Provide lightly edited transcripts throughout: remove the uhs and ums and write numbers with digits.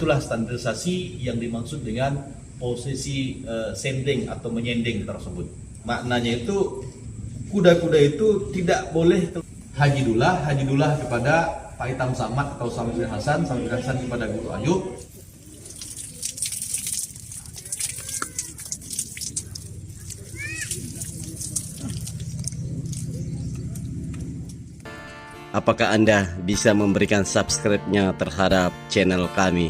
itulah standarisasi yang dimaksud dengan posisi sending atau menyending tersebut. Maknanya itu kuda-kuda itu tidak boleh Haji Dullah kepada Pak Hitam Samad atau Samad Hasan kepada Guru Ayub. Apakah Anda bisa memberikan subscribe-nya terhadap channel kami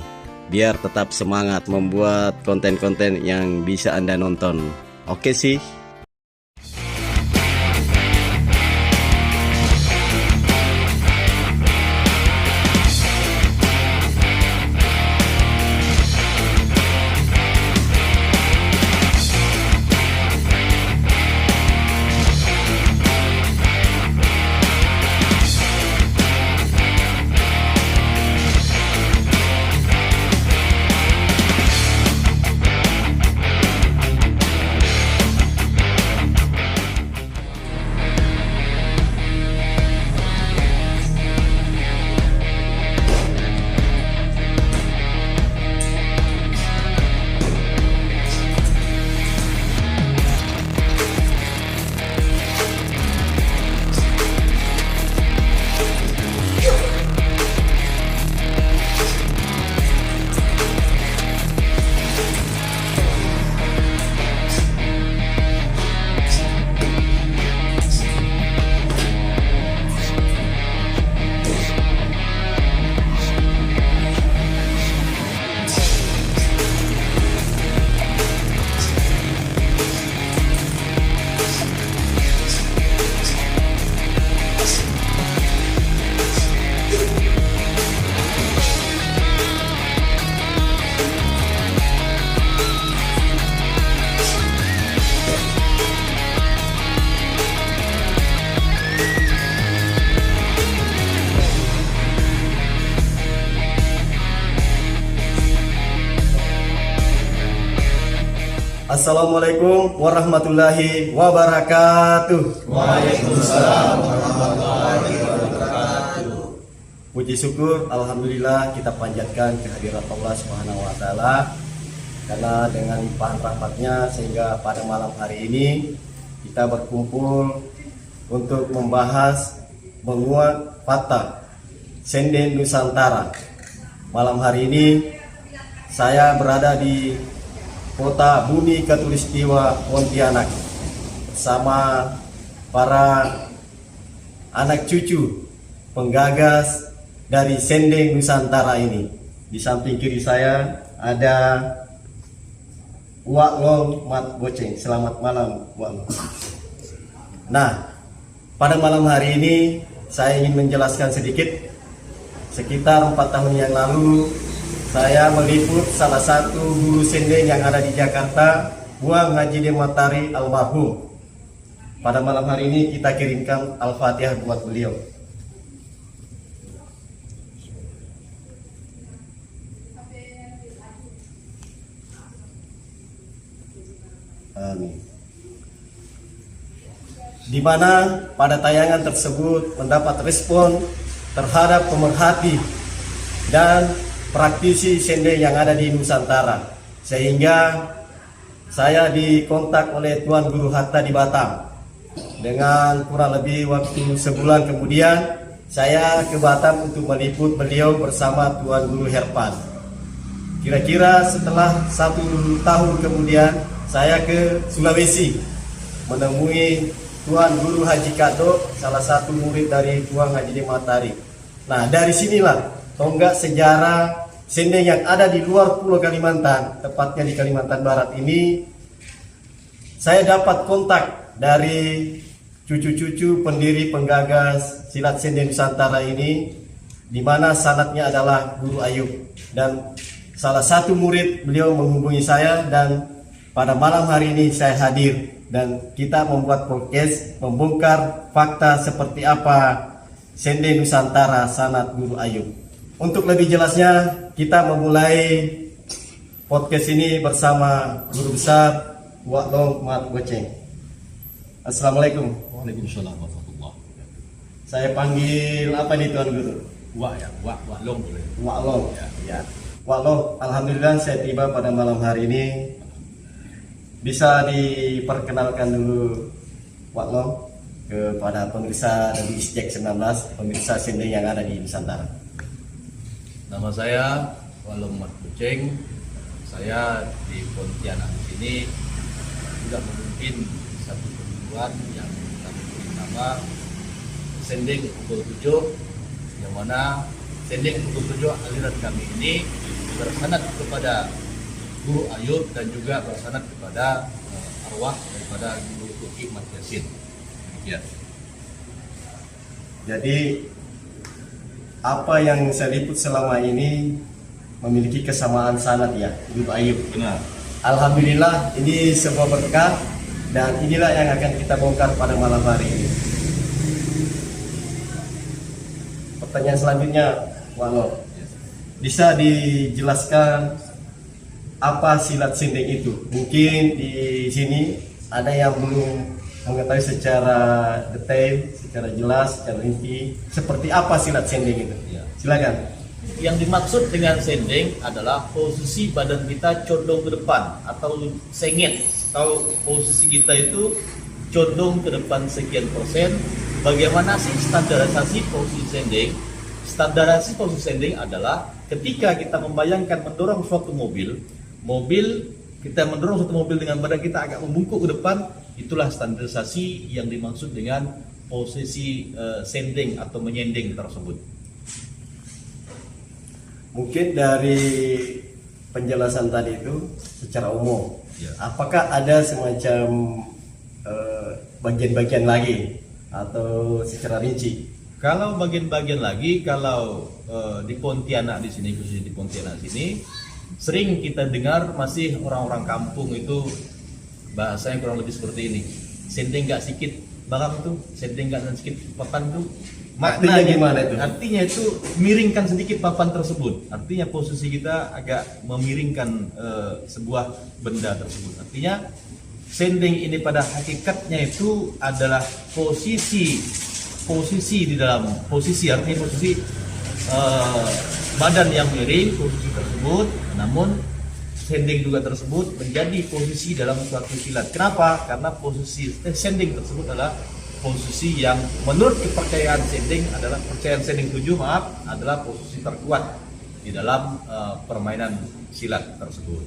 biar tetap semangat membuat konten-konten yang bisa Anda nonton? Oke sih. Assalamualaikum warahmatullahi wabarakatuh. Waalaikumsalam warahmatullahi wabarakatuh. Puji syukur, alhamdulillah kita panjatkan kehadirat Allah Subhanahu wa taala karena dengan limpahan rahmatnya sehingga pada malam hari ini kita berkumpul untuk membahas menguak fakta Senden Nusantara. Malam hari ini saya berada di Kota Bumi Katulistiwa Pontianak bersama para anak cucu penggagas dari Senden Nusantara ini. Di samping kiri saya ada Wak Long Mat Boceng. Selamat malam, Wak. Nah, pada malam hari ini saya ingin menjelaskan sedikit. Sekitar 4 tahun yang lalu saya meliput salah satu guru senden yang ada di Jakarta, Buang Haji Dematari almarhum. Pada malam hari ini kita kirimkan Al-Fatihah buat beliau. Amin. Di mana pada tayangan tersebut mendapat respon terhadap pemerhati dan praktisi senden yang ada di Nusantara, sehingga saya dikontak oleh Tuan Guru Hatta di Batam. Dengan kurang lebih waktu sebulan kemudian saya ke Batam untuk meliput beliau bersama Tuan Guru Herpan. Kira-kira setelah 1 tahun kemudian saya ke Sulawesi menemui Tuan Guru Haji Kato, salah satu murid dari Tuan Haji Dematari. Nah, dari sinilah tonggak sejarah senden yang ada di luar Pulau Kalimantan, tepatnya di Kalimantan Barat ini. Saya dapat kontak dari cucu-cucu pendiri penggagas silat senden Nusantara ini, di mana sanadnya adalah Guru Ayub, dan salah satu murid beliau menghubungi saya, dan pada malam hari ini saya hadir dan kita membuat podcast membongkar fakta seperti apa senden Nusantara sanad Guru Ayub. Untuk lebih jelasnya, kita memulai podcast ini bersama Guru Besar Wak Long Mat Boceng. Assalamualaikum. Waalaikumsalam warahmatullahi wabarakatuh. Saya panggil apa nih Tuan Guru? Wak Long boleh. Wak Long. Ya. Ya. Walau alhamdulillah saya tiba pada malam hari ini. Bisa diperkenalkan dulu Walau kepada pemirsa WISJEK 19, pemirsa sendiri yang ada di Nusantara. Nama saya Walau Mat Buceng. Saya di Pontianak sini sudah memimpin satu perguruan yang kami beri nama Sendeng Pukul 7, yang mana Sendeng Pukul 7 aliran kami ini bersanad kepada Guru Ayub dan juga bersanad kepada arwah daripada Guru Tuki Mat Yasin. Ya. Jadi apa yang saya liput selama ini memiliki kesamaan sanad ya, Guru Ayub. Benar. Alhamdulillah ini sebuah berkah dan inilah yang akan kita bongkar pada malam hari ini. Pertanyaan selanjutnya, Walau, bisa dijelaskan apa silat sendeng itu? Mungkin di sini ada yang belum mengetahui secara detail, secara jelas, secara rinci seperti apa silat sendeng itu. Ya. Silakan. Yang dimaksud dengan sendeng adalah posisi badan kita condong ke depan atau sengit, atau posisi kita itu condong ke depan sekian persen. Bagaimana sih standarisasi posisi sendeng? Standarisasi posisi sendeng adalah ketika kita membayangkan mendorong suatu mobil kita mendorong suatu mobil dengan badan kita agak membungkuk ke depan, itulah standarisasi yang dimaksud dengan posisi sendeng atau menyendeng tersebut. Mungkin dari penjelasan tadi itu secara umum, Ya. apakah ada semacam bagian-bagian lagi atau secara rinci? Kalau bagian-bagian lagi, kalau di Pontianak di sini, khususnya di Pontianak sini, sering kita dengar masih orang-orang kampung itu bahasanya kurang lebih seperti ini. Sendeng nggak sedikit barang tuh, sendeng nggak sedikit papan tuh. Artinya gimana itu? Artinya itu miringkan sedikit papan tersebut. Artinya posisi kita agak memiringkan sebuah benda tersebut. Artinya sendeng ini pada hakikatnya itu adalah posisi di dalam posisi, artinya posisi badan yang miring, posisi tersebut, namun sendeng juga tersebut menjadi posisi dalam suatu silat. Kenapa? Karena posisi sendeng tersebut adalah posisi yang menurut kepercayaan sendeng adalah percayaan sendeng 7 adalah posisi terkuat di dalam permainan silat tersebut.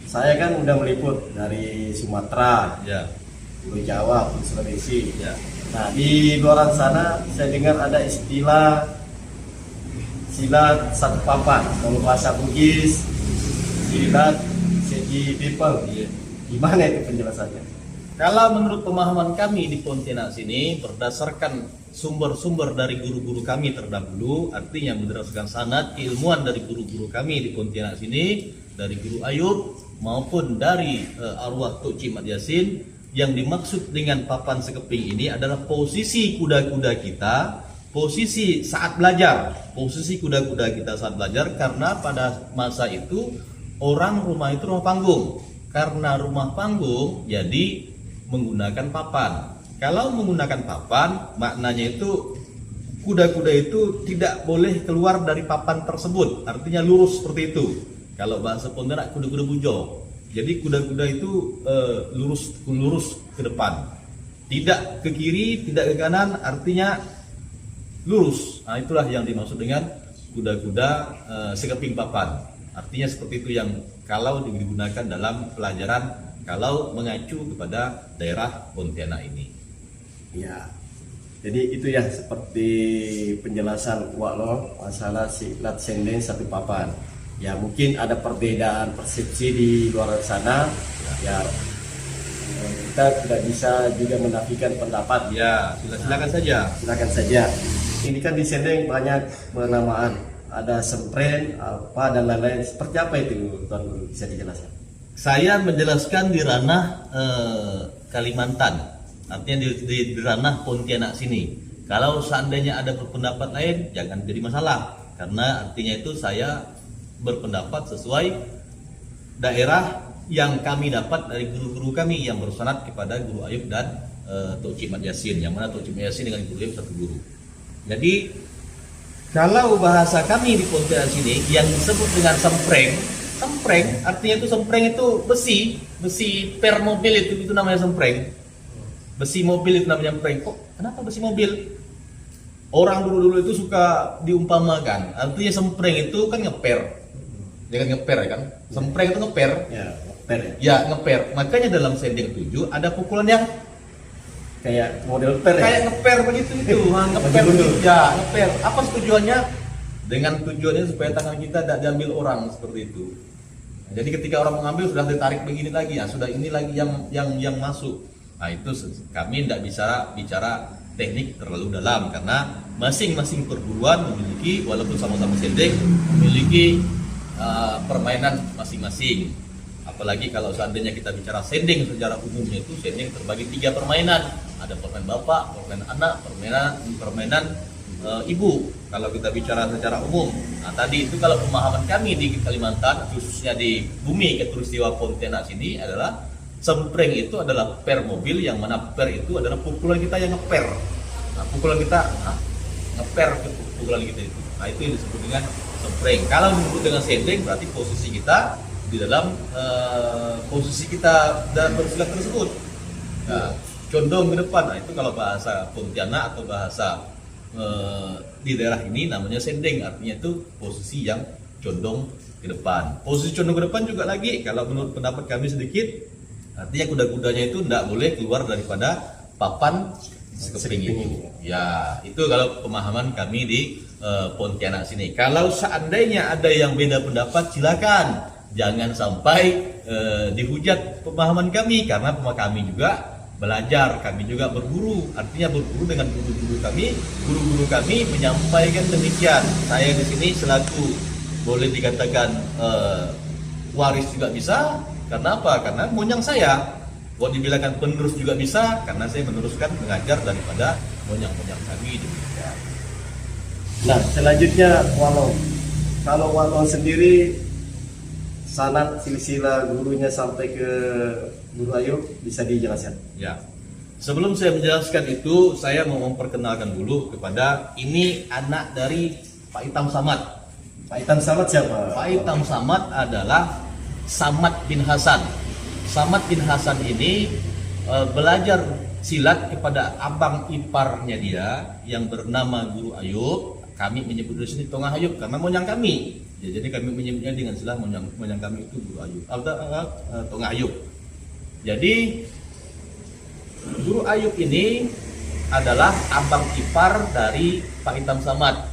Saya kan udah meliput dari Sumatera, Ya, Pulau Jawa, Pulau Sulawesi. ya. Nah, di luar sana saya dengar ada istilah silat satu papan, kalau bahasa Bugis silat segi people. Iya. Gimana itu penjelasannya? Kalau menurut pemahaman kami di Pontianak sini, berdasarkan sumber-sumber dari guru-guru kami terdahulu, artinya berdasarkan sanad keilmuan dari guru-guru kami di Pontianak sini, dari Guru Ayub maupun dari arwah Tok Cik Mat Yasin, yang dimaksud dengan papan sekeping ini adalah posisi kuda-kuda kita, posisi saat belajar, posisi kuda-kuda kita saat belajar, karena pada masa itu rumah itu rumah panggung. Karena rumah panggung, jadi menggunakan papan. Kalau menggunakan papan, maknanya itu kuda-kuda itu tidak boleh keluar dari papan tersebut. Artinya lurus seperti itu. Kalau bahasa Pontianak, kuda-kuda bujau. Jadi kuda-kuda itu lurus ke depan. Tidak ke kiri, tidak ke kanan, artinya lurus. Nah, itulah yang dimaksud dengan kuda-kuda sekeping papan. Artinya seperti itu yang kalau digunakan dalam pelajaran kalau mengacu kepada daerah Pontianak ini. Ya, jadi itu ya seperti penjelasan Wak Lo masalah silat sendeng satu papan. Ya mungkin ada perbedaan persepsi di luar sana. Ya kita tidak bisa juga menafikan pendapat. Ya, silakan saja. Silakan saja. Ini kan di sendeng banyak penamaan. Ada sempren, apa dan lain-lain. Seperti apa itu, Tuan Guru? Bisa dijelaskan? Saya menjelaskan di ranah Kalimantan, artinya di ranah Pontianak sini. Kalau seandainya ada berpendapat lain, jangan jadi masalah, karena artinya itu saya berpendapat sesuai daerah yang kami dapat dari guru-guru kami yang bersanad kepada Guru Ayub dan Tok Cik Mat Yasin, yang mana Tok Cik Mat Yasin dengan Guru Ayub satu guru. Jadi Kalau bahasa kami di Pontianak sini yang disebut dengan sempreng, artinya itu sempreng itu besi per mobil itu namanya sempreng. Besi mobil itu namanya sempreng. Kok kenapa besi mobil? Orang dulu itu suka diumpamakan, artinya sempreng itu kan ngeper. Ya kan ngeper ya kan? Sempreng itu ngeper. Ya, per ya. Ya, ngeper. Makanya dalam sending 7 ada pukulan yang Kayak model per ya. kayak ngeper begitu itu. Ngeper begitu. Ya, ngeper. Apa tujuannya? Dengan tujuannya supaya tangan kita tidak diambil orang seperti itu. Jadi ketika orang mengambil sudah ditarik begini lagi, ya sudah ini lagi yang masuk. Nah itu kami tidak bisa bicara teknik terlalu dalam karena masing-masing perguruan memiliki walaupun sama-sama sending memiliki permainan masing-masing. Apalagi kalau seandainya kita bicara sending secara umumnya itu sending terbagi 3 permainan. Ada permainan bapak, permainan anak, permainan ibu. Kalau kita bicara secara umum, nah tadi itu kalau pemahaman kami di Kalimantan, khususnya di bumi Katulistiwa Pontianak sini adalah sempreng itu adalah per mobil, yang mana per itu adalah pukulan kita yang ngeper. Nah, pukulan kita ngeper ke pukulan kita itu. Nah itu yang disebut dengan sempreng. Kalau disebut dengan sending berarti posisi kita di dalam posisi kita dalam bersilat tersebut. Nah, condong ke depan. Nah itu kalau bahasa Pontianak atau bahasa di daerah ini namanya sending, artinya itu posisi yang condong ke depan. Posisi condong ke depan juga lagi kalau menurut pendapat kami sedikit, artinya kuda-kudanya itu tidak boleh keluar daripada papan sekeping itu. Ya itu kalau pemahaman kami di Pontianak sini. Kalau seandainya ada yang beda pendapat silakan, jangan sampai dihujat pemahaman kami, karena kami juga belajar, kami juga berguru, artinya berguru dengan guru-guru kami menyampaikan demikian. Saya di sini selaku boleh dikatakan waris juga bisa, karena apa? Karena moyang saya. Kalau dibilangkan penerus juga bisa, karena saya meneruskan mengajar daripada moyang-moyang kami demikian. Nah, selanjutnya kalau Walon sendiri sanad silsilah gurunya sampai ke Guru Ayub bisa dijelaskan? Ya. Sebelum saya menjelaskan itu, saya mau memperkenalkan dulu kepada ini anak dari Pak Itam Samad. Pak Itam Samad siapa? Pak Itam Samad adalah Samad bin Hasan. Samad bin Hasan ini belajar silat kepada abang iparnya dia yang bernama Guru Ayub. Kami menyebut di sini Tongah Ayub karena moyang kami. Ya, jadi kami menyebutnya dengan istilah moyang kami itu Guru Ayub. Tongah Ayub. Jadi Guru Ayub ini adalah abang ipar dari Pak Itam Samad.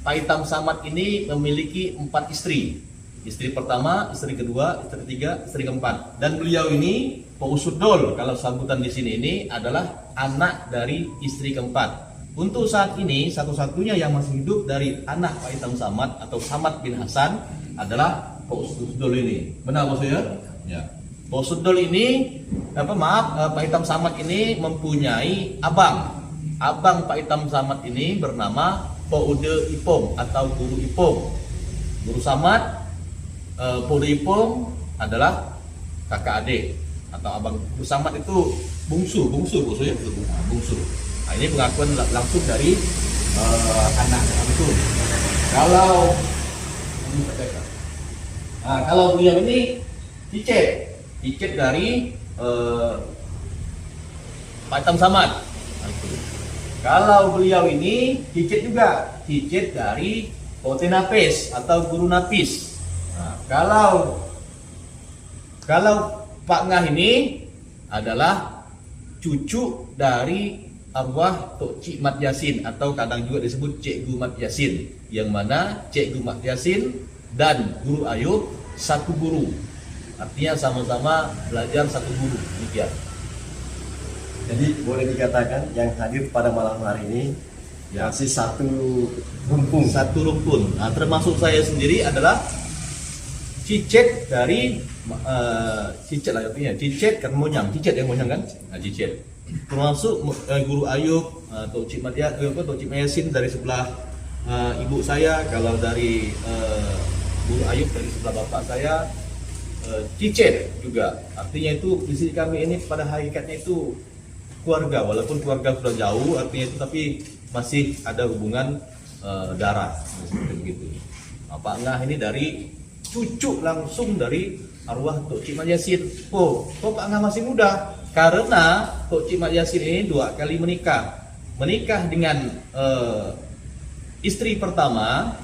Pak Itam Samad ini memiliki 4 istri. Istri pertama, istri kedua, istri ketiga, istri keempat. Dan beliau ini Pak Usudol, kalau sambutan di sini ini adalah anak dari istri keempat. Untuk saat ini satu-satunya yang masih hidup dari anak Pak Itam Samad atau Samad bin Hasan adalah Pak Usudol ini. Benar maksudnya? Ya. Pak Usudol ini Pak Itam Samad ini mempunyai abang. Abang Pak Itam Samad ini bernama Pak Ude Ipong atau Guru Ipong. Guru Samad, Pak Ude Ipong adalah kakak adik atau abang. Guru Samad itu bungsu ya, bungsu. Nah, ini pengakuan langsung dari anak itu. Kalau beliau ini Cicet dari Pak Itam Samad. Kalau beliau ini Cicet dari Pote Napis atau Guru Napis. Nah, kalau Pak Ngah ini adalah cucu dari arwah Tok Cik Mat Yasin atau kadang juga disebut Cikgu Mat Yasin, yang mana Cikgu Mat Yasin dan Guru Ayub satu guru. Artinya sama-sama belajar satu guru, demikian. Jadi boleh dikatakan yang hadir pada malam hari ini Ya. masih satu rumpun. Nah, termasuk saya sendiri adalah Cicet dari Cicet lah artinya. Cicet kan moyang, Cicet yang moyang kan? Nah, Cicet. Termasuk Guru Ayub, Tok Cik Mat Yasin dari sebelah ibu saya. Kalau dari Guru Ayub dari sebelah bapak saya, Cicet juga. Artinya itu di sini kami ini pada hakikatnya itu keluarga, walaupun keluarga sudah jauh artinya itu, tapi masih ada hubungan darah seperti begitu. Nah, Pak Ngah ini dari cucu langsung dari arwah Tok Cik Mat Yasin. Kok Pak Ngah masih muda? Karena Tok Cik Mat Yasin ini 2 kali menikah dengan istri pertama.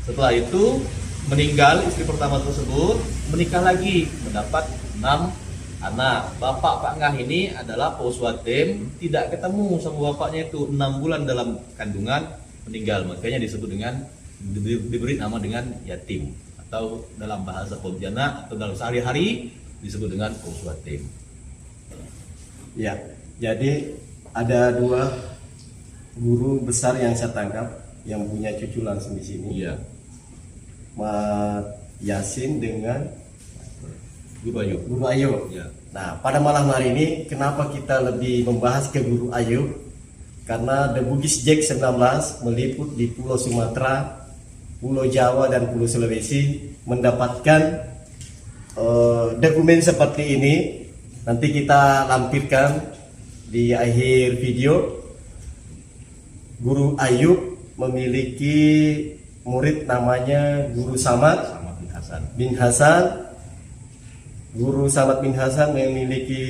Setelah itu meninggal istri pertama tersebut, menikah lagi, mendapat 6 anak. Bapak Pak Ngah ini adalah poswatem, tidak ketemu sama bapaknya itu 6 bulan dalam kandungan, meninggal. Makanya disebut dengan diberi nama dengan yatim, atau dalam bahasa Pontianak atau dalam sehari-hari disebut dengan poswatem. Ya, jadi ada 2 guru besar yang saya tangkap yang punya cucu langsung di sini. Iya. Mat Yasin dengan Guru Ayub. Guru Ayub. Ya. Nah, pada malam hari ini kenapa kita lebih membahas ke Guru Ayub? Karena The Bugis Jack 19 meliput di Pulau Sumatera, Pulau Jawa dan Pulau Sulawesi, mendapatkan dokumen seperti ini. Nanti kita lampirkan di akhir video. Guru Ayub memiliki murid namanya Guru Samad bin Hasan. Guru Samad bin Hasan memiliki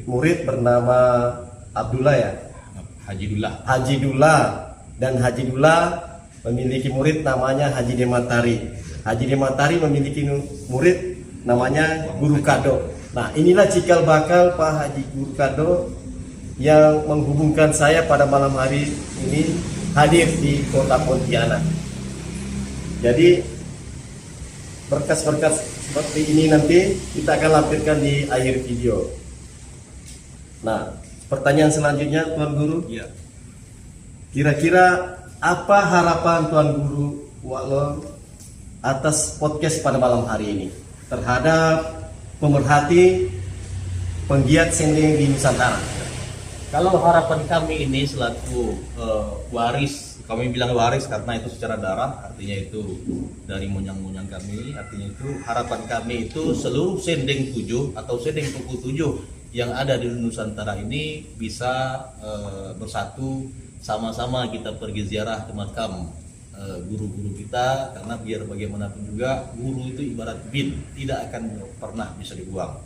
murid bernama Abdullah ya, Haji Dullah, dan Haji Dullah memiliki murid namanya Haji Dematari. Haji Dematari memiliki murid namanya Guru Kado. Nah, inilah cikal bakal Pak Haji Guru Kado yang menghubungkan saya pada malam hari ini hadir di Kota Pontianak. Jadi berkas-berkas seperti ini nanti kita akan lampirkan di akhir video. Nah, pertanyaan selanjutnya Tuan Guru. Iya. Kira-kira apa harapan Tuan Guru Waklong atas podcast pada malam hari ini terhadap pemerhati penggiat sendeng di Nusantara? Kalau harapan kami ini selaku waris, kami bilang waris karena itu secara darah, artinya itu dari moyang-moyang kami, artinya itu harapan kami itu seluruh sendeng 7 atau sendeng pukul 7 yang ada di Nusantara ini bisa bersatu, sama-sama kita pergi ziarah ke makam guru-guru kita, karena biar bagaimanapun juga guru itu ibarat bin, tidak akan pernah bisa dibuang.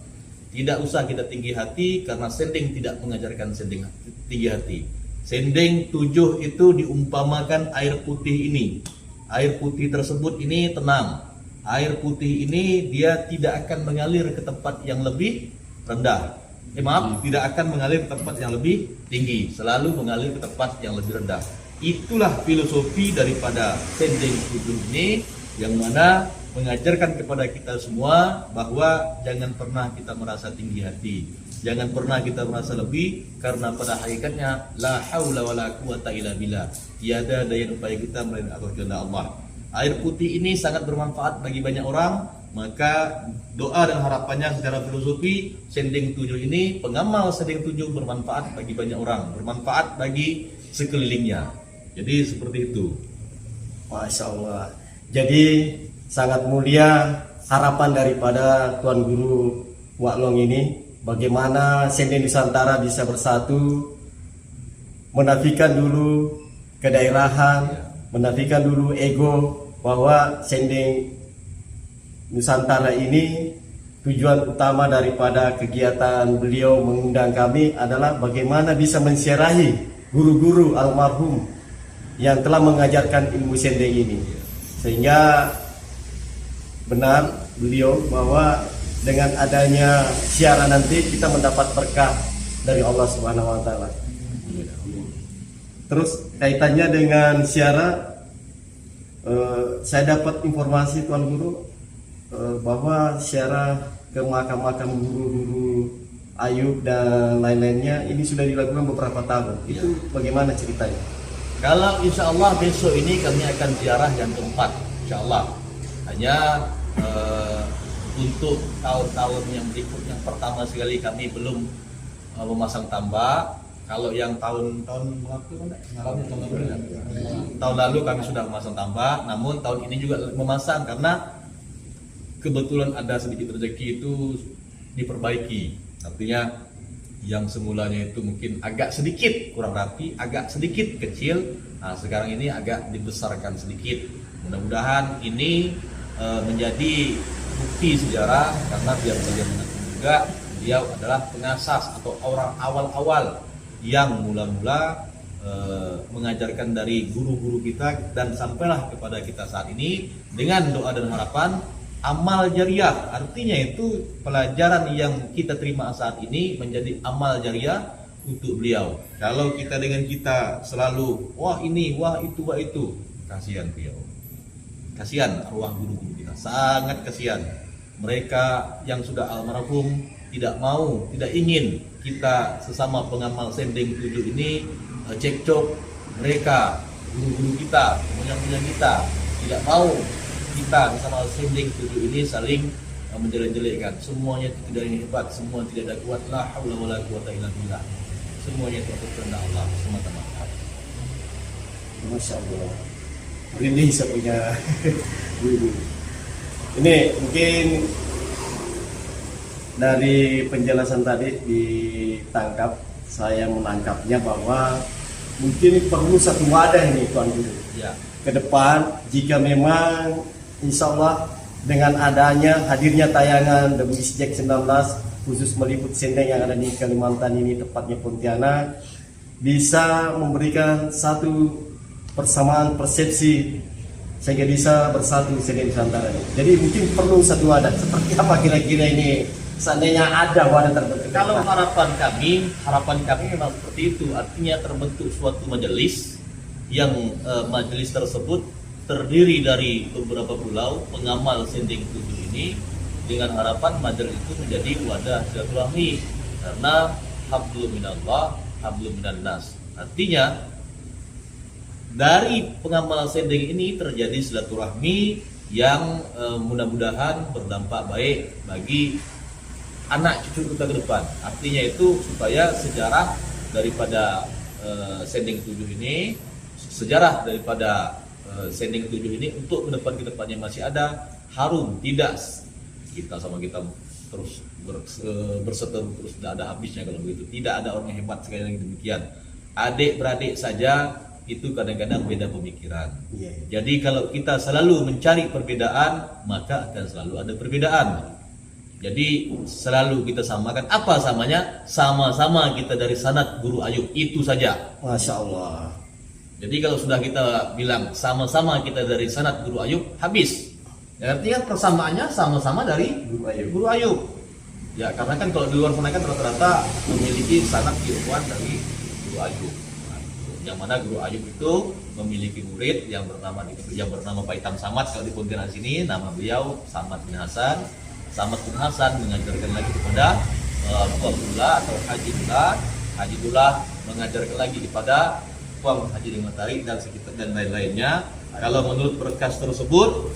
Tidak usah kita tinggi hati karena sendeng tidak mengajarkan sendeng tinggi hati. Sendeng 7 itu diumpamakan air putih ini. Air putih tersebut ini tenang. Air putih ini dia tidak akan mengalir ke tempat yang lebih rendah. Tidak akan mengalir ke tempat yang lebih tinggi. Selalu mengalir ke tempat yang lebih rendah. Itulah filosofi daripada sendeng 7 ini, yang mana mengajarkan kepada kita semua bahwa jangan pernah kita merasa tinggi hati, jangan pernah kita merasa lebih, karena pada hakikatnya la haula wala quwata illa billah, tiada daya upaya kita melainkan atas kehendak Allah. Air putih ini sangat bermanfaat bagi banyak orang, maka doa dan harapannya secara filosofi sendeng 7 ini, pengamal sendeng 7 bermanfaat bagi banyak orang, bermanfaat bagi sekelilingnya. Jadi seperti itu. Masya Allah. Jadi sangat mulia harapan daripada Tuan Guru Waklong ini, bagaimana sendeng Nusantara bisa bersatu, menafikan dulu kedaerahan, menafikan dulu ego, bahwa sendeng Nusantara ini tujuan utama daripada kegiatan beliau mengundang kami adalah bagaimana bisa mensiarahi guru-guru almarhum yang telah mengajarkan ilmu sendeng ini, sehingga benar beliau bahwa dengan adanya siaran nanti kita mendapat berkah dari Allah Subhanahu wa taala. Terus kaitannya dengan siaran, saya dapat informasi Tuan Guru bahwa siaran ke makam-makam guru-guru Ayub dan lain-lainnya ini sudah dilakukan beberapa tahun. Itu bagaimana ceritanya? Kalau insya Allah besok ini kami akan ziarah yang keempat, insya Allah. Hanya untuk tahun-tahun yang berikut, yang pertama sekali kami belum memasang tambak. Kalau yang tahun lalu kami sudah memasang tambak, namun tahun ini juga memasang karena kebetulan ada sedikit rezeki itu diperbaiki. Artinya yang semulanya itu mungkin agak sedikit kurang rapi, agak sedikit kecil, nah sekarang ini agak dibesarkan sedikit. Mudah-mudahan ini menjadi bukti sejarah, karena biar bagaimana juga beliau adalah pengasas atau orang awal-awal yang mula-mula mengajarkan dari guru-guru kita dan sampailah kepada kita saat ini dengan doa dan harapan amal jariah. Artinya itu pelajaran yang kita terima saat ini menjadi amal jariah untuk beliau. Kalau kita dengan kita selalu wah ini, wah itu, kasihan beliau. Kasihan arwah guru-guru kita, sangat kasihan. Mereka yang sudah almarhum tidak mau, tidak ingin kita sesama pengamal sendeng 7 ini cekcok. Mereka guru-guru kita, punya kita tidak mau kita bersama sending 7 ini saling menjelek-jelekkan. Semuanya tidak ada hebat, semua tidak ada kuat, la haula wala quwata illa billah. Semuanya itu atas kehendak Allah semata-mata. Masya Allah. Ini saya punya guru. Ini mungkin dari penjelasan tadi ditangkap, saya menangkapnya bahwa mungkin perlu satu wadah ini Tuan Guru. Ya. Ke depan jika memang insya Allah dengan adanya hadirnya tayangan The Bugis Jack 19 khusus meliput sendeng yang ada di Kalimantan ini, tepatnya Pontianak, bisa memberikan satu persamaan persepsi sehingga bisa bersatu sendeng Nusantara ini. Jadi mungkin perlu satu wadah. Seperti apa kira-kira ini seandainya ada wadah terbentuk? Kalau harapan kami memang seperti itu. Artinya terbentuk suatu majelis yang majelis tersebut terdiri dari beberapa pulau pengamal sendeng 7 ini, dengan harapan majelis itu menjadi wadah silaturahmi, karena hablum minallah hablum minan nas. Artinya dari pengamal sendeng ini terjadi silaturahmi yang mudah-mudahan berdampak baik bagi anak cucu kita ke depan. Artinya itu supaya sejarah daripada sendeng 7 ini, sejarah daripada sendeng 7 ini untuk ke depannya masih ada, harum, tidak kita sama kita terus berseteru terus, tidak ada habisnya kalau begitu. Tidak ada orang yang hebat sekali lagi demikian. Adik-beradik saja itu kadang-kadang beda pemikiran. Jadi kalau kita selalu mencari perbedaan, maka akan selalu ada perbedaan. Jadi selalu kita samakan. Apa samanya? Sama-sama kita dari sanad Guru Ayub, itu saja. Masya Allah. Jadi kalau sudah kita bilang sama-sama kita dari sanad Guru Ayub, habis. Ya, artinya persamaannya sama-sama dari Guru Ayub. Ya, karena kan kalau di luar sana kan rata-rata memiliki sanad ilmuwan dari Guru Ayub. Yang mana Guru Ayub itu memiliki murid yang bernama Pak Itam Samad. Kalau di Pontianak sini nama beliau Samad bin Hasan. Samad bin Hasan mengajarkan lagi kepada Abdullah atau Haji Dullah. Haji Dullah mengajarkan lagi kepada Puang Haji Deng Matahari dan sekitar dan lain-lainnya. Kalau menurut berkas tersebut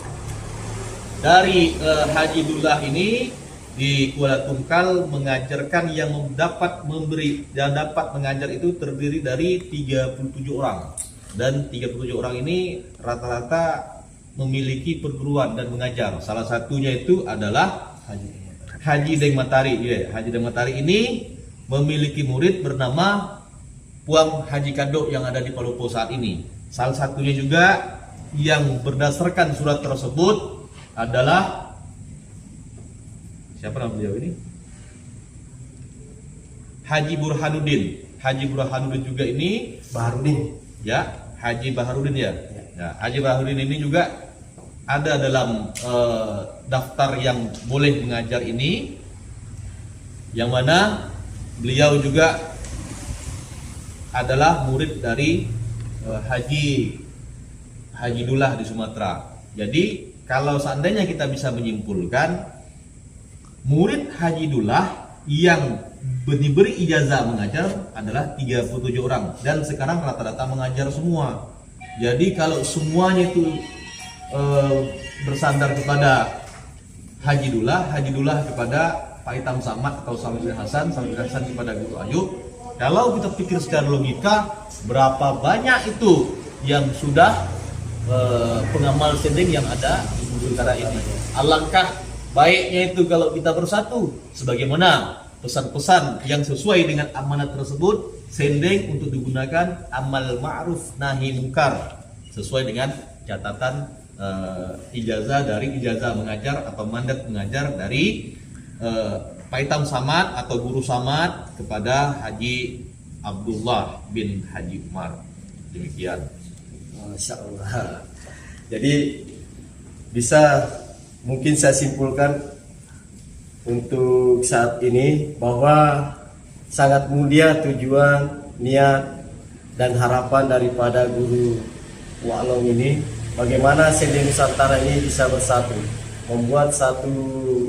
dari Haji Dullah ini di Kuala Tungkal mengajarkan yang dapat memberi dan dapat mengajar itu terdiri dari 37 orang. Dan 37 orang ini rata-rata memiliki perguruan dan mengajar. Salah satunya itu adalah Haji Deng Matahari. Ya, Haji Deng Matahari ini memiliki murid bernama Puang Haji Kadok yang ada di Palopo saat ini. Salah satunya juga yang berdasarkan surat tersebut adalah siapa nama beliau ini? Haji Burhanuddin. Haji Burhanuddin juga ini Baharudin. Ya, Haji Baharudin ya. Ya, Haji Baharudin ini juga ada dalam daftar yang boleh mengajar ini, yang mana beliau juga adalah murid dari Haji Dullah di Sumatera. Jadi kalau seandainya kita bisa menyimpulkan, murid Haji Dullah yang diberi ijazah mengajar adalah 37 orang, dan sekarang rata-rata mengajar semua. Jadi kalau semuanya itu bersandar kepada Haji Dullah kepada Pak Itam Samad atau Samad bin Hasan kepada Guru Ayub. Kalau kita pikir secara logika, berapa banyak itu yang sudah pengamal sendeng yang ada di Nusantara ini. Alangkah baiknya itu kalau kita bersatu, sebagaimana pesan-pesan yang sesuai dengan amanat tersebut, sendeng untuk digunakan amal ma'ruf nahi munkar sesuai dengan catatan ijazah mengajar atau mandat mengajar dari Pak Itam Samad atau Guru Samad kepada Haji Abdullah bin Haji Umar. Demikian. Masya Allah. Jadi bisa mungkin saya simpulkan untuk saat ini bahwa sangat mulia tujuan, niat, dan harapan daripada Guru Wa'long ini, bagaimana Sendeng Nusantara ini bisa bersatu, membuat satu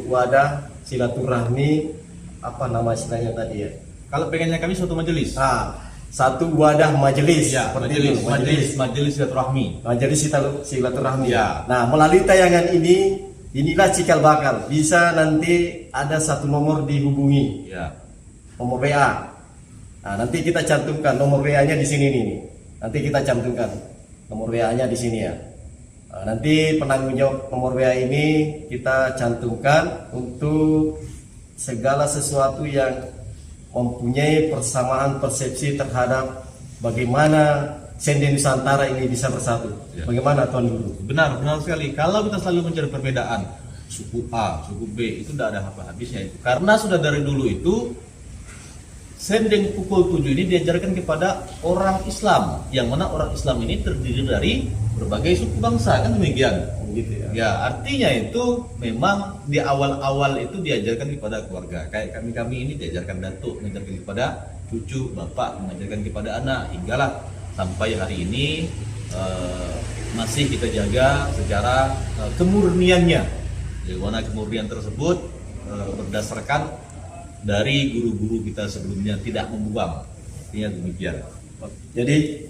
wadah silaturahmi, apa nama istilahnya tadi ya? Kalau pengennya kami suatu majelis. Satu wadah majelis, Ya, seperti itu, majelis silaturahmi. majelis silaturahmi. Ya. Nah, melalui tayangan ini, inilah cikal bakal. Bisa nanti ada satu nomor dihubungi, Ya. nomor WA. Nah, nanti kita cantumkan nomor WA-nya di sini nih. Nanti kita cantumkan nomor WA-nya di sini ya. Nah, nanti penanggung jawab nomor WA ini kita cantumkan untuk segala sesuatu yang mempunyai persamaan persepsi terhadap bagaimana Sendeng Nusantara ini bisa bersatu. Ya. Bagaimana Tuan Guru? Benar sekali. Kalau kita selalu mencari perbedaan, suku A, suku B, itu tidak ada habisnya itu. Karena sudah dari dulu itu Sendeng pukul 7 ini diajarkan kepada orang Islam, yang mana orang Islam ini terdiri dari berbagai suku bangsa, kan demikian. Gitu ya. Ya, artinya itu memang di awal-awal itu diajarkan kepada keluarga. Kayak kami ini diajarkan datuk, mengajarkan kepada cucu, bapak, mengajarkan kepada anak, hinggalah sampai hari ini masih kita jaga secara kemurniannya. Di mana kemurnian tersebut berdasarkan dari guru-guru kita sebelumnya, tidak membuang. Artinya demikian. Jadi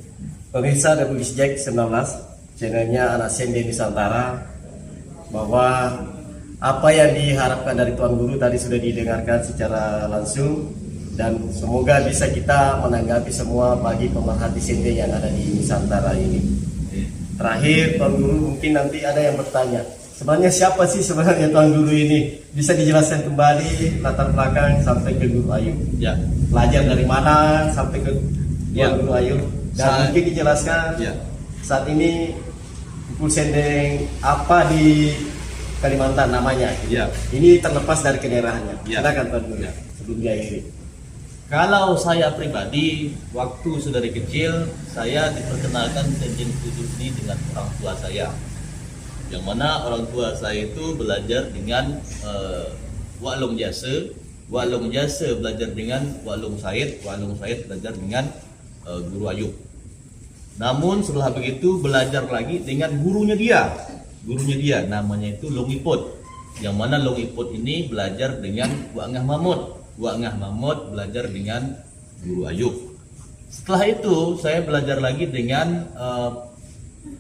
pemirsa WIS Jack 19 channelnya Anak Sendeng Nusantara, bahwa apa yang diharapkan dari Tuan Guru tadi sudah didengarkan secara langsung, dan semoga bisa kita menanggapi semua bagi pemerhati sendeng yang ada di Nusantara ini. Terakhir Tuan Guru, mungkin nanti ada yang bertanya, sebenarnya siapa sih sebenarnya Tuan Guru ini? Bisa dijelaskan kembali latar belakang sampai ke Guru Ayub. Ya. Belajar dari mana sampai ke Tuan Guru Ayub, dan mungkin dijelaskan saat ini Pukul Sendeng apa di Kalimantan namanya. Ya. Ini terlepas dari kedaerahannya. Ya. Silakan Tuan Guru. Ya. Sebelum diakhiri. Kalau saya pribadi, waktu sudah dari kecil, saya diperkenalkan Sendeng Tujuh ini dengan orang tua saya. Yang mana orang tua saya itu belajar dengan Wa'long Jase. Wa'long Jase belajar dengan Wa'long Said. Wa'long Said belajar dengan Guru Ayub. Namun setelah begitu belajar lagi dengan gurunya dia namanya itu Long Ipot, yang mana Long Ipot ini belajar dengan Wa'ngah Mahmud belajar dengan Guru Ayub. Setelah itu saya belajar lagi dengan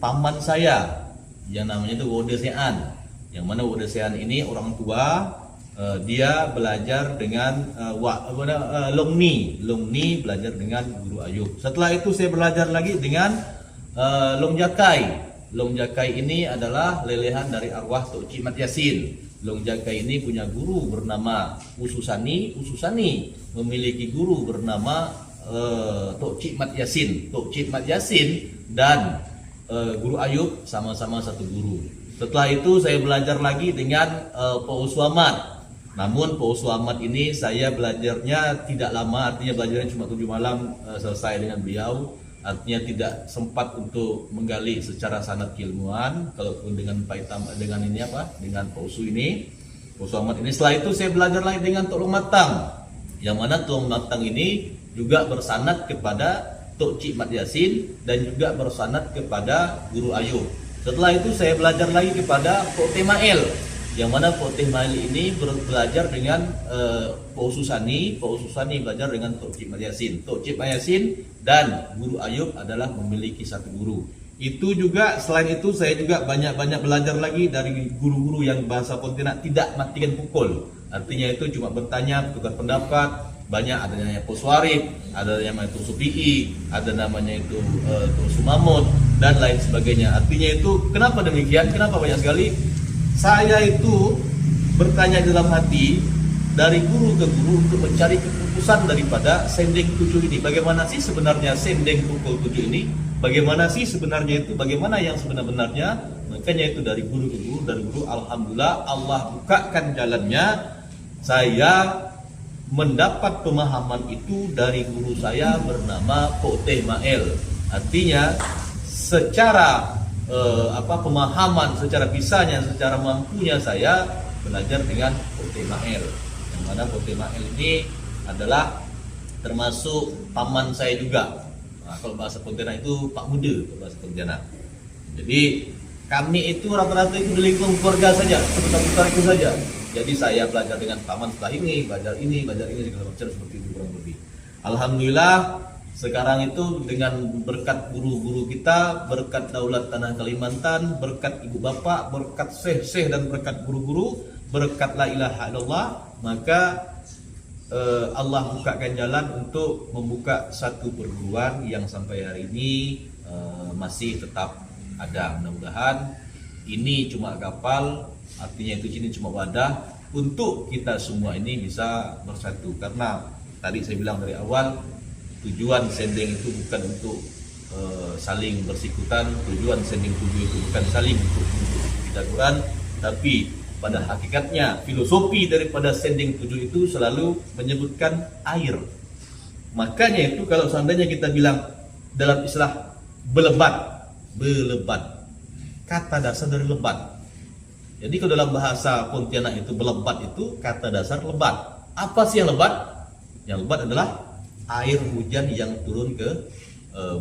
paman saya yang namanya itu Wode Sean, yang mana Wode Sean ini orang tua, dia belajar dengan Long Ni belajar dengan Guru Ayub. Setelah itu saya belajar lagi dengan Long Jakai. Long Jakai ini adalah lelehan dari arwah Tok Cik Mat Yasin. Long Jakai ini punya guru bernama Ususani memiliki guru bernama Tok Cik Mat Yasin. Tok Cik Mat Yasin dan Guru Ayub sama-sama satu guru. Setelah itu saya belajar lagi dengan Pak Uswamat. Namun Pak Uswamat ini saya belajarnya tidak lama, artinya belajarnya cuma 7 malam selesai dengan beliau. Artinya tidak sempat untuk menggali secara sanad keilmuan. Kalau dengan Pak Itam, dengan Pak Usu ini, Pak Uswamat ini. Setelah itu saya belajar lagi dengan Tok Long Matang, yang mana Tok Long Matang ini juga bersanad kepada Tok Cik Mat Yasin dan juga bersanad kepada Guru Ayub. Setelah itu saya belajar lagi kepada Pak Temael, yang mana Pak Temael ini belajar dengan Pak Ususani belajar dengan Tok Cik Mat Yasin. Tok Cik Mat Yasin dan Guru Ayub adalah memiliki satu guru. Itu juga, selain itu saya juga banyak belajar lagi dari guru-guru yang bahasa Pontianak tidak matikan pukul. Artinya itu cuma bertanya, tukar pendapat. Banyak, ada namanya Poswarib, ada namanya itu Supi'i, ada namanya itu Sumamut dan lain sebagainya. Artinya itu kenapa demikian? Kenapa banyak sekali? Saya itu bertanya dalam hati, dari guru ke guru untuk mencari keputusan daripada sendeng 7 ini. Bagaimana sih sebenarnya sendeng pukul 7 ini? Bagaimana sih sebenarnya itu? Bagaimana yang sebenarnya? Makanya itu dari guru ke guru, dari guru, alhamdulillah Allah bukakan jalannya. Saya mendapat pemahaman itu dari guru saya bernama Pote Mael. Artinya secara pemahaman, secara bisanya, secara mampunya saya belajar dengan Pote Mael. Yang mana Pote Mael ini adalah termasuk paman saya juga. Nah, kalau bahasa Pontianak itu Pak Muda, bahasa Pontianak. Jadi kami itu rata-rata itu di lingkungan keluarga saja, seputar-putar itu saja. Jadi saya belajar dengan paman setelah ini, belajar ini segala macam seperti itu kurang lebih. Alhamdulillah sekarang itu dengan berkat guru-guru kita, berkat Daulat Tanah Kalimantan, berkat ibu bapak, berkat syekh-syekh dan berkat guru-guru, berkat la ilaha illallah, maka Allah bukakan jalan untuk membuka satu perguruan yang sampai hari ini masih tetap ada. Mudah-mudahan ini cuma kapal, artinya itu ini cuma wadah untuk kita semua ini bisa bersatu. Karena tadi saya bilang dari awal, tujuan sendeng itu bukan untuk saling bersikutan, tujuan sendeng 7 itu bukan saling untuk Quran, tapi pada hakikatnya filosofi daripada sendeng 7 itu selalu menyebutkan air. Makanya itu kalau seandainya kita bilang dalam istilah belebat, kata dasar dari lebat. Jadi kalau dalam bahasa Pontianak itu belebat itu kata dasar lebat. Apa sih yang lebat? Yang lebat adalah air hujan yang turun ke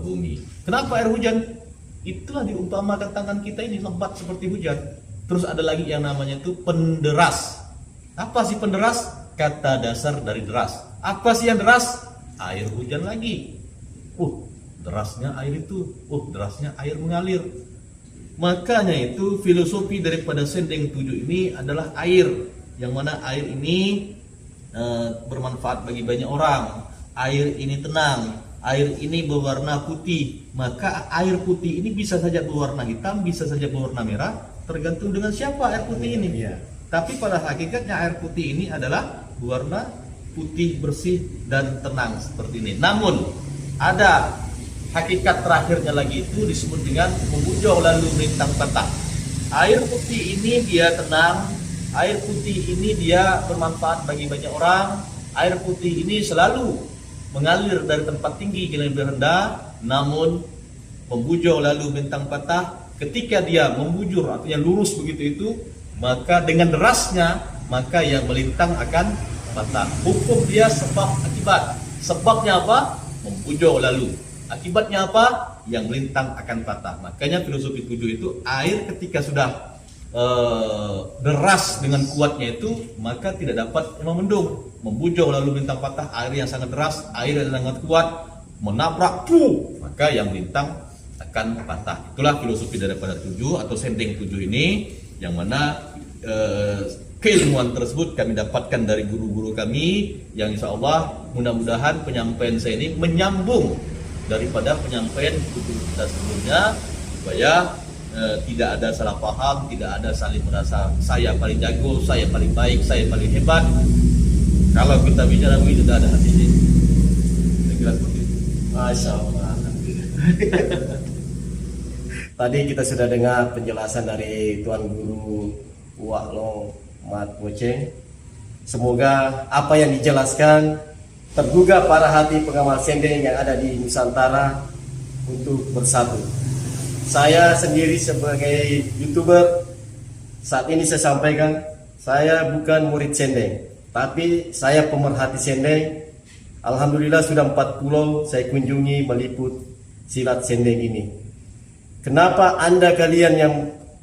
bumi. Kenapa air hujan? Itulah diumpamakan tangan kita ini lebat seperti hujan. Terus ada lagi yang namanya itu penderas. Apa sih penderas? Kata dasar dari deras. Apa sih yang deras? Air hujan lagi. Derasnya air itu. Derasnya air mengalir. Makanya itu filosofi daripada sendeng 7 ini adalah air. Yang mana air ini bermanfaat bagi banyak orang. Air ini tenang. Air ini berwarna putih. Maka air putih ini bisa saja berwarna hitam, bisa saja berwarna merah, tergantung dengan siapa air putih ini. Tapi pada hakikatnya air putih ini adalah berwarna putih bersih dan tenang seperti ini. Namun ada hakikat terakhirnya lagi itu disebut dengan membujau lalu melintang patah. Air putih ini dia tenang, air putih ini dia bermanfaat bagi banyak orang. Air putih ini selalu mengalir dari tempat tinggi ke lebih rendah, namun membujau lalu melintang patah. Ketika dia membujur artinya lurus begitu itu, maka dengan derasnya maka yang melintang akan patah. Hukum dia sebab akibat. Sebabnya apa? Membujau lalu. Akibatnya apa? Yang melintang akan patah. Makanya filosofi 7 itu air ketika sudah deras dengan kuatnya itu maka tidak dapat memendung. Membujau lalu melintang patah, air yang sangat deras, air yang sangat kuat menabrak, maka yang melintang akan patah. Itulah filosofi daripada 7 atau sendeng 7 ini, yang mana keilmuan tersebut kami dapatkan dari guru-guru kami, yang insya Allah mudah-mudahan penyampaian saya ini menyambung daripada penyampaian guru kita sebelumnya, supaya tidak ada salah paham, tidak ada saling merasa saya paling jago, saya paling baik, saya paling hebat. Kalau kita bicara begitu tidak ada hati ini. Saya kira seperti itu. Masya Allah. Tadi kita sudah dengar penjelasan dari Tuan Guru Wak Long Mat Boceng. Semoga apa yang dijelaskan tergugah para hati pengamal sendeng yang ada di Nusantara untuk bersatu. Saya sendiri sebagai YouTuber, saat ini saya sampaikan, saya bukan murid sendeng, tapi saya pemerhati sendeng. Alhamdulillah sudah 4 pulau saya kunjungi meliput silat sendeng ini. Kenapa Anda kalian yang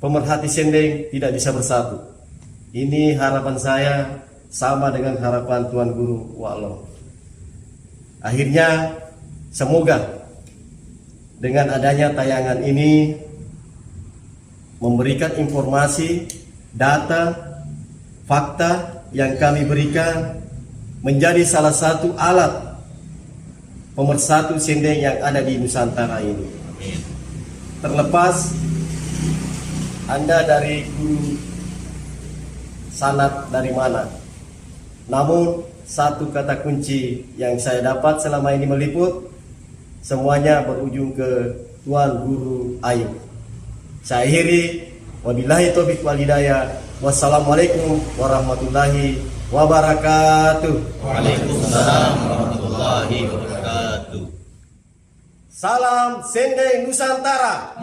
pemerhati sendeng tidak bisa bersatu? Ini harapan saya sama dengan harapan Tuan Guru Wak Long. Akhirnya semoga dengan adanya tayangan ini memberikan informasi, data, fakta yang kami berikan menjadi salah satu alat pemersatu sendeng yang ada di Nusantara ini. Terlepas Anda dari guru sanat dari mana, Namun satu kata kunci yang saya dapat selama ini meliput, semuanya berujung ke Tuan Guru Ayub. Saya akhiri, wabillahi taufiq wal hidayah. Wassalamualaikum warahmatullahi wabarakatuh. Waalaikumsalam warahmatullahi wabarakatuh. Salam Sendeng Nusantara.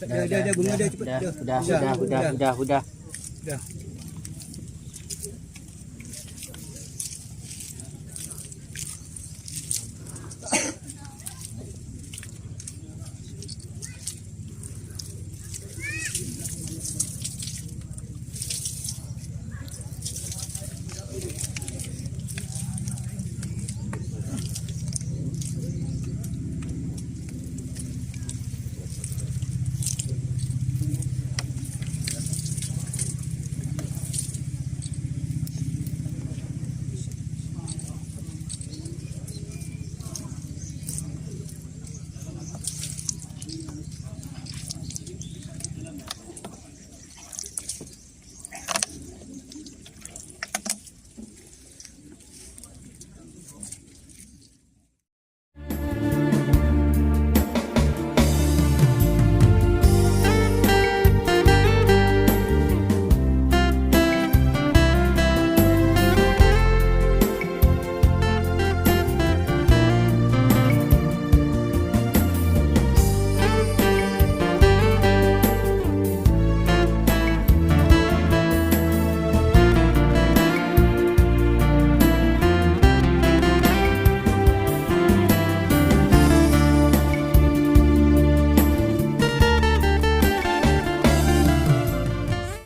Dia bunga dia cepat. Udah.